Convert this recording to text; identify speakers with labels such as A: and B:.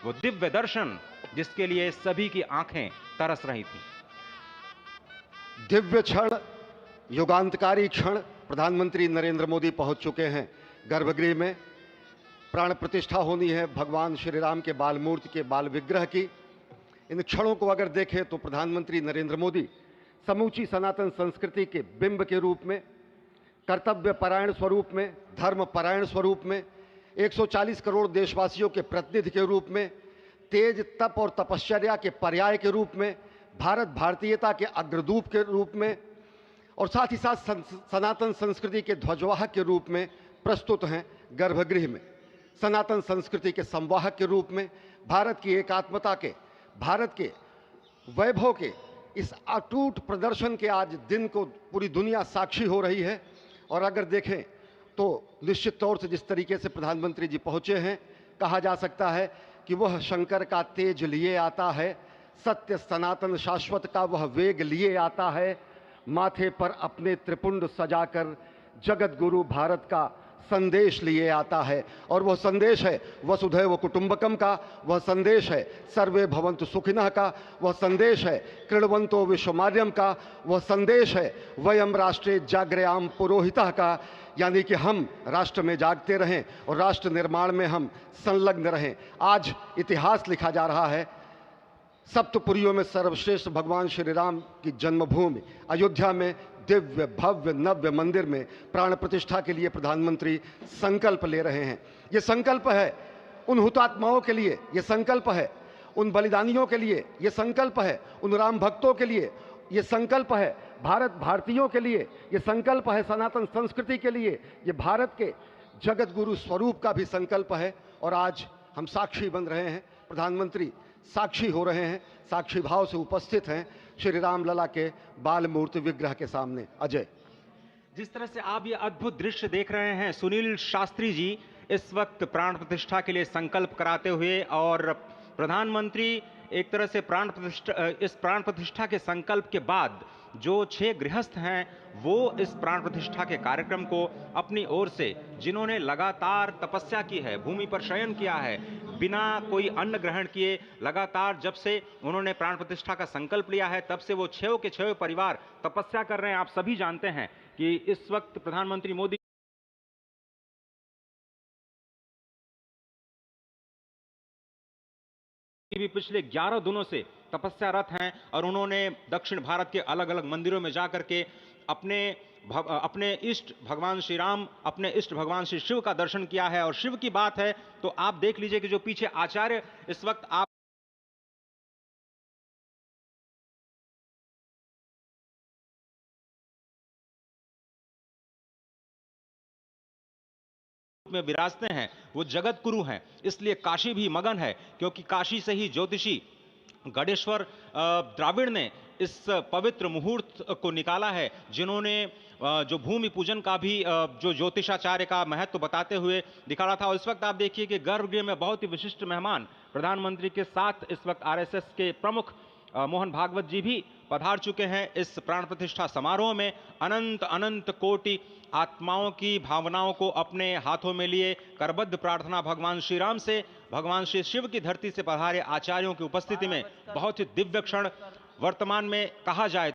A: वो दिव्य दर्शन जिसके लिए सभी की आंखें तरस रही थी।
B: दिव्य क्षण, युगांतकारी क्षण, प्रधानमंत्री नरेंद्र मोदी पहुंच चुके हैं गर्भगृह में। प्राण प्रतिष्ठा होनी है भगवान श्री राम के बाल मूर्ति के बाल विग्रह की। इन क्षणों को अगर देखें तो प्रधानमंत्री नरेंद्र मोदी समूची सनातन संस्कृति के बिंब के रूप में, कर्तव्य परायण स्वरूप में, धर्म परायण स्वरूप में, 140 करोड़ देशवासियों के प्रतिनिधि के रूप में, तेज तप और तपश्चर्या के पर्याय के रूप में, भारत भारतीयता के अग्रदूत के रूप में और साथ ही साथ सनातन संस्कृति के ध्वजवाहक के रूप में प्रस्तुत हैं गर्भगृह में। सनातन संस्कृति के संवाहक के रूप में, भारत की एकात्मता के, भारत के वैभव के इस अटूट प्रदर्शन के आज दिन को पूरी दुनिया साक्षी हो रही है। और अगर देखें तो निश्चित तौर से जिस तरीके से प्रधानमंत्री जी पहुंचे हैं, कहा जा सकता है कि वह शंकर का तेज लिए आता है, सत्य सनातन शाश्वत का वह वेग लिए आता है, माथे पर अपने त्रिपुंड सजाकर जगत गुरु भारत का संदेश लिए आता है। और वह संदेश है वसुधैव कुटुंबकम का, वह संदेश है सर्वे भवन्तु सुखिनः का, वह संदेश है कृण्वन्तो विश्वमार्यम का, वह संदेश है वयम राष्ट्रे जाग्रयाम पुरोहितः का, यानी कि हम राष्ट्र में जागते रहें और राष्ट्र निर्माण में हम संलग्न रहें। आज इतिहास लिखा जा रहा है। सप्तपुरियों में सर्वश्रेष्ठ भगवान श्री राम की जन्मभूमि अयोध्या में दिव्य भव्य नव्य मंदिर में प्राण प्रतिष्ठा के लिए प्रधानमंत्री संकल्प ले रहे हैं। ये संकल्प है उन हुतात्माओं के लिए, ये संकल्प है उन बलिदानियों के लिए, ये संकल्प है उन राम भक्तों के लिए, ये संकल्प है भारत भारतीयों के लिए, ये संकल्प है सनातन संस्कृति के लिए, ये भारत के जगत गुरु स्वरूप का भी संकल्प है। और आज हम साक्षी बन रहे हैं, प्रधानमंत्री साक्षी हो रहे हैं, साक्षी भाव से उपस्थित हैं श्री राम लला के बाल मूर्ति विग्रह के सामने। अजय,
A: जिस तरह से आप ये अद्भुत दृश्य देख रहे हैं, सुनील शास्त्री जी इस वक्त प्राण प्रतिष्ठा के लिए संकल्प कराते हुए, और प्रधानमंत्री एक तरह से इस प्राण प्रतिष्ठा के संकल्प के बाद जो 6 गृहस्थ हैं वो इस प्राण प्रतिष्ठा के कार्यक्रम को अपनी ओर से, जिन्होंने लगातार तपस्या की है, भूमि पर शयन किया है, बिना कोई अन्न ग्रहण किए, लगातार जब से उन्होंने प्राण प्रतिष्ठा का संकल्प लिया है तब से वो 6 के 6 परिवार तपस्या कर रहे हैं। आप सभी जानते हैं कि इस वक्त प्रधानमंत्री मोदी भी पिछले 11 दिनों से तपस्यारत हैं और उन्होंने दक्षिण भारत के अलग अलग मंदिरों में जाकर के अपने इष्ट भगवान श्री राम, अपने इष्ट भगवान श्री शिव का दर्शन किया है। और शिव की बात है तो आप देख लीजिए कि जो पीछे आचार्य इस वक्त आप में विराजते हैं वो जगत गुरु हैं। इसलिए काशी भी मगन है, क्योंकि काशी से ही ज्योतिषी गणेश्वर द्राविड़ ने इस पवित्र मुहूर्त को निकाला है, जिन्होंने जो भूमि पूजन का भी जो ज्योतिषाचार्य का महत्व बताते हुए दिखाया था। और इस वक्त आप देखिए कि गर्भगृह में बहुत ही विशिष्ट मेहमान प्रधानमंत्री के साथ इस वक्त आरएसएस के प्रमुख मोहन भागवत जी भी पधार चुके हैं। इस प्राण प्रतिष्ठा समारोह में अनंत अनंत कोटि आत्माओं की भावनाओं को अपने हाथों में लिए करबद्ध प्रार्थना भगवान श्री राम से, भगवान श्री शिव की धरती से पधारे आचार्यों की उपस्थिति में बहुत ही दिव्य क्षण। वर्तमान में कहा जाए